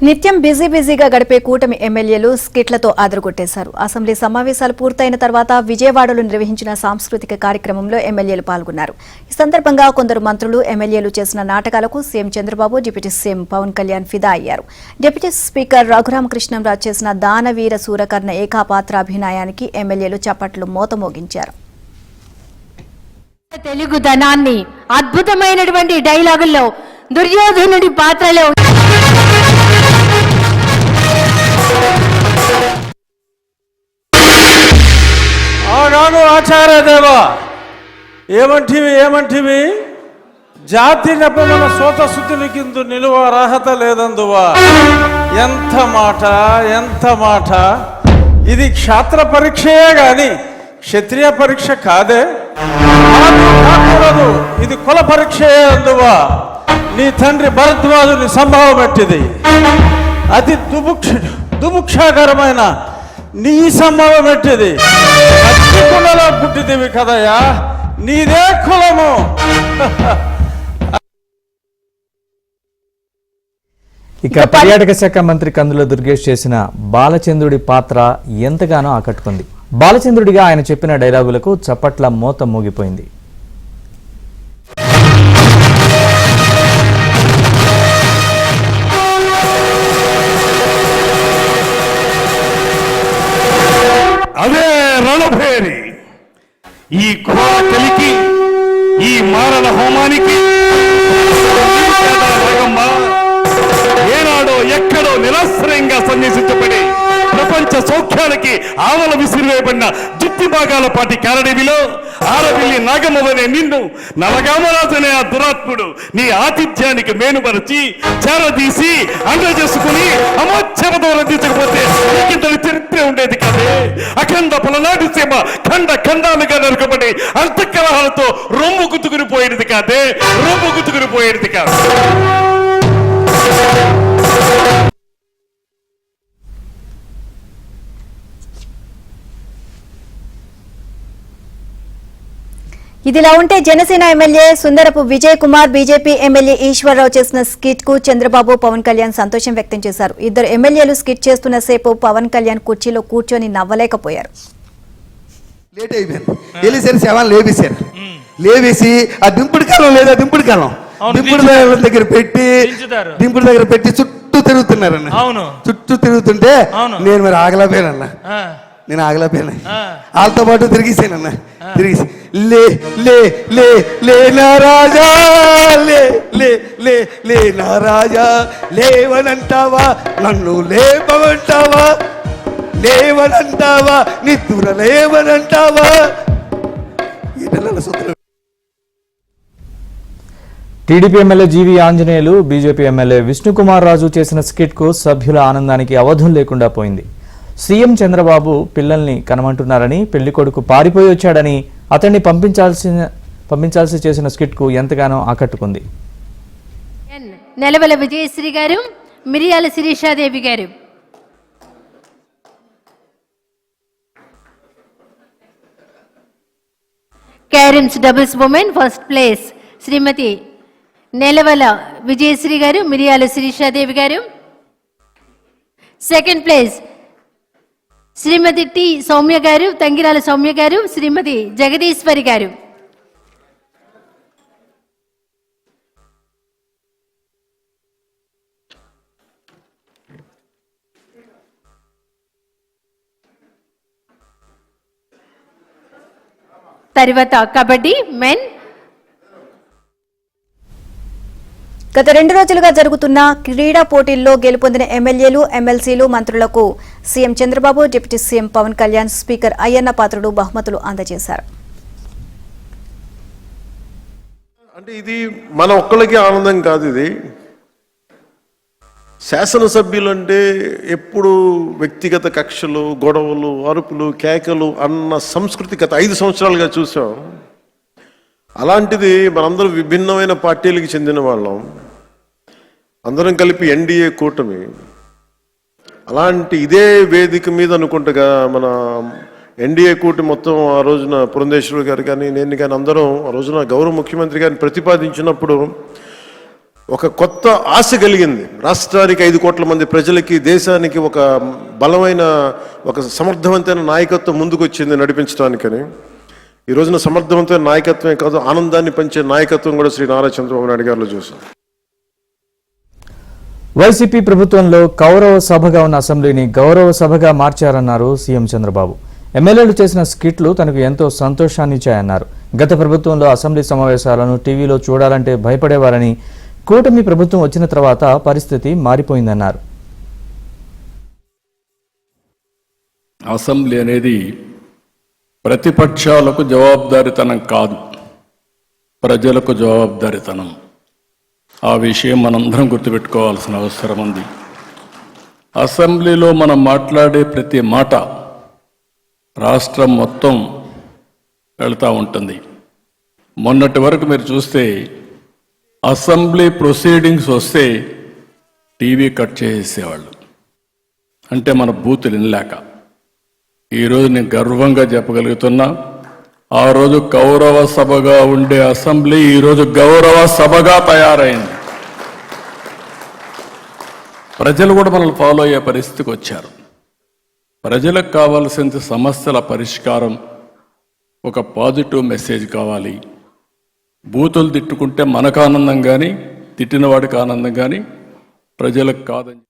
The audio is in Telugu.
నిత్యం బిజీగా గడిపే కూటమి ఎమ్మెల్యేలు స్కిట్లతో ఆదరగొట్టేశారు. అసెంబ్లీ సమావేశాలు పూర్తయిన తర్వాత విజయవాడలో నిర్వహించిన సాంస్కృతిక కార్యక్రమంలో ఎమ్మెల్యేలు పాల్గొన్నారు. ఈ సందర్భంగా కొందరు మంత్రులు ఎమ్మెల్యేలు చేసిన నాటకాలకు CM Chandrababu, deputy CM Pawan Kalyan ఫిదా అయ్యారు. డిప్యూటీ స్పీకర్ రఘురామకృష్ణంరాజు చేసిన దానవీర సూరకర్ణ ఏకాపాత్ర అభినయానికి ఎమ్మెల్యేలు చప్పట్లు మోతమోగించారు. తెలుగుదనాన్ని అద్భుతమైనటువంటి డైలాగుల్లో దుర్యోధనుడి పాత్రలో ఆనాడు ఆచార్యదేవా ఏమంటివి జాతి నెపమన సోత శుద్ధుని కింద నిలువ అర్హత లేదందువా. ఎంత మాట ఇది క్షాత్ర పరీక్షయే గాని క్షత్రియ పరీక్ష కాదే, కాకూడదు. ఇది కుల పరీక్షయే అందువా. నీ తండ్రి భరద్వాజుని సంభావం ఎట్టిది, అతి దుముక్షాకరమైన నీ సంభవం ఎట్టిది. కులలో పుట్టిదివి కదయా, నీదే కులము. ఇక పర్యాటక శాఖ మంత్రి కందుల దుర్గేష్ చేసిన బాలచంద్రుడి పాత్ర ఎంతగానో ఆకట్టుకుంది. బాలచంద్రుడిగా ఆయన చెప్పిన డైలాగులకు చప్పట్ల మోత మోగిపోయింది. అదే రణభేరి, ఈ ఘోర కలికి, ఈ మారణ హోమానికి ఏనాడో ఎక్కడో నిరాశ్రయంగా సన్యాసించబడి ప్రపంచ సౌఖ్యాలకి ఆవల విసిరివేయబడిన దుత్తి భాగాల పాటి కారడవిలో ఆరవిల్లి నాగమ్మవనే నిన్ను నవగామరాజనే ఆ దురాత్ముడు నీ ఆతిథ్యానికి మేనుపరిచి చేరదీసి అండ చేసుకుని అమోచ్చమతో రందించకపోతే నీకింతటి చరిత్ర ఉండేది కదే. అఖండ పలనాటి సీమ ఖండాలుగా నరకబడి అంతఃకలహాలతో రొమ్ము గుర్తుకుని పోయేది కాదే. ఇదిలా ఉంటే Janasena MLA Sundarapu Vijay Kumar, BJP MLA Eswara Rao చేసిన స్కిట్ కు చంద్రబాబు, పవన్ కళ్యాణ్ సంతోషం వ్యక్తం చేశారు. ఇద్దరు ఎమ్మెల్యేలు స్కిట్ చేస్తున్న సేపు పవన్ కళ్యాణ్ కుర్చీలో కూర్చొని నవ్వలేకపోయారు. లేట్ అయిపోయింది, వెళ్ళేసరి శవాన్ని లేవేసి ఆ దింపుడు కాలం దగ్గర పెట్టి చుట్టూ తిరుగుతున్నారన్న. చుట్టూ తిరుగుతుంటే నేను మరి ఆగలేకపోయానన్నా. వాళ్ళతో పాటు తిరిగేసానన్నా. లే నా రాజా, లే నా రాజా, లేవనంటావా నన్ను లేవనంటావా నిద్ర లేవనంటావా. TDP MLA GV Anjaneyulu, BJP MLA Vishnukumar Raju చేసిన స్కిట్ కు సభ్యుల ఆనందానికి అవధులు లేకుండా పోయింది. సీఎం చంద్రబాబు పిల్లల్ని కనమంటున్నారని, పెళ్లి కొడుకు పారిపోయి వచ్చాడని అతన్ని పంపించాల్సి చేసిన స్కిట్ కు ఎంతగానో ఆకట్టుకుంది. నెలవల విజయశ్రీ గారు, మిరియాల శిరీషాదేవి గారు. Carroms doubles women first place Shrimati Nelavala Vijayasri గారు, మిరియాల శిరీషాదేవి గారు. Second place Shrimati T Soumya గారు, తంగిరాల సౌమ్య గారు, శ్రీమతి జగదీశ్వరి గారు. తర్వాత కబడ్డీ మెన్. గత 2 రోజులుగా జరుగుతున్న క్రీడా పోటీల్లో గెలుపొందిన ఎమ్మెల్యేలు, ఎమ్మెల్సీలు, మంత్రులకు CM Chandrababu, deputy CM Pawan Kalyan, speaker Ayyanna Patrudu బహుమతులు అందజేశారు. అంటే ఇది మన ఒక్కళ్ళకి ఆనందం కాదు, ఇది శాసనసభ్యులు అంటే ఎప్పుడు వ్యక్తిగత కక్షలు, గొడవలు, అరుపులు, కేకలు అన్న సంస్కృతి గత 5 సంవత్సరాలుగా చూసాం. అలాంటిది మనందరం విభిన్నమైన పార్టీలకు చెందిన వాళ్ళం, అందరం కలిపి ఎన్డీఏ కూటమి. అలాంటి ఇదే వేదిక మీద అనుకుంటగా మన ఎన్డీఏ కూటమి మొత్తం ఆ రోజున పురంధేశ్వరి గారు కానీ నేను కానీ అందరం ఆ రోజున గౌరవ ముఖ్యమంత్రి గారిని ప్రతిపాదించినప్పుడు ఒక కొత్త ఆశ కలిగింది. రాష్ట్రానికి 5 కోట్ల మంది ప్రజలకి, దేశానికి ఒక బలమైన, ఒక సమర్థవంతమైన నాయకత్వం ముందుకు వచ్చింది నడిపించడానికని. ఈ రోజున సమర్థవంతమైన నాయకత్వమే కాదు, ఆనందాన్ని పంచే నాయకత్వం కూడా శ్రీ నారా చంద్రబాబు నాయుడు గారిలో చూసాం. వైసీపీ ప్రభుత్వంలో కౌరవ సభగా ఉన్న అసెంబ్లీని గౌరవ సభగా మార్చారన్నారు సీఎం చంద్రబాబు. ఎమ్మెల్యేలు చేసిన స్కిట్లు తనకు ఎంతో సంతోషాన్నిచ్చాయన్నారు. గత ప్రభుత్వంలో అసెంబ్లీ సమావేశాలను టీవీలో చూడాలంటే భయపడేవారని, కూటమి ప్రభుత్వం వచ్చిన తర్వాత పరిస్థితి మారిపోయిందన్నారు. అసెంబ్లీ అనేది ప్రతిపక్షాలకు జవాబుదారీతనం కాదు, ప్రజలకు జవాబుదారీతనం. ఆ విషయం మనందరం గుర్తుపెట్టుకోవాల్సిన అవసరం ఉంది. అసెంబ్లీలో మనం మాట్లాడే ప్రతి మాట రాష్ట్రం మొత్తం వెళ్తూ ఉంటుంది. మొన్నటి వరకు మీరు చూస్తే అసెంబ్లీ ప్రొసీడింగ్స్ వస్తే టీవీ కట్ చేసేవాళ్ళు, అంటే మన బూతులు వినలేక. ఈరోజు నేను గర్వంగా చెప్పగలుగుతున్నా, ఆ రోజు కౌరవ సభగా ఉండే అసెంబ్లీ ఈరోజు గౌరవ సభగా తయారైంది. ప్రజలు కూడా మనల్ని ఫాలో అయ్యే పరిస్థితికి వచ్చారు. ప్రజలకు కావాల్సిన సమస్యల పరిష్కారం, ఒక పాజిటివ్ మెసేజ్ కావాలి. బూతులు తిట్టుకుంటే మనకు ఆనందం కానీ, తిట్టిన వాడికి ఆనందం కానీ, ప్రజలకు కాదని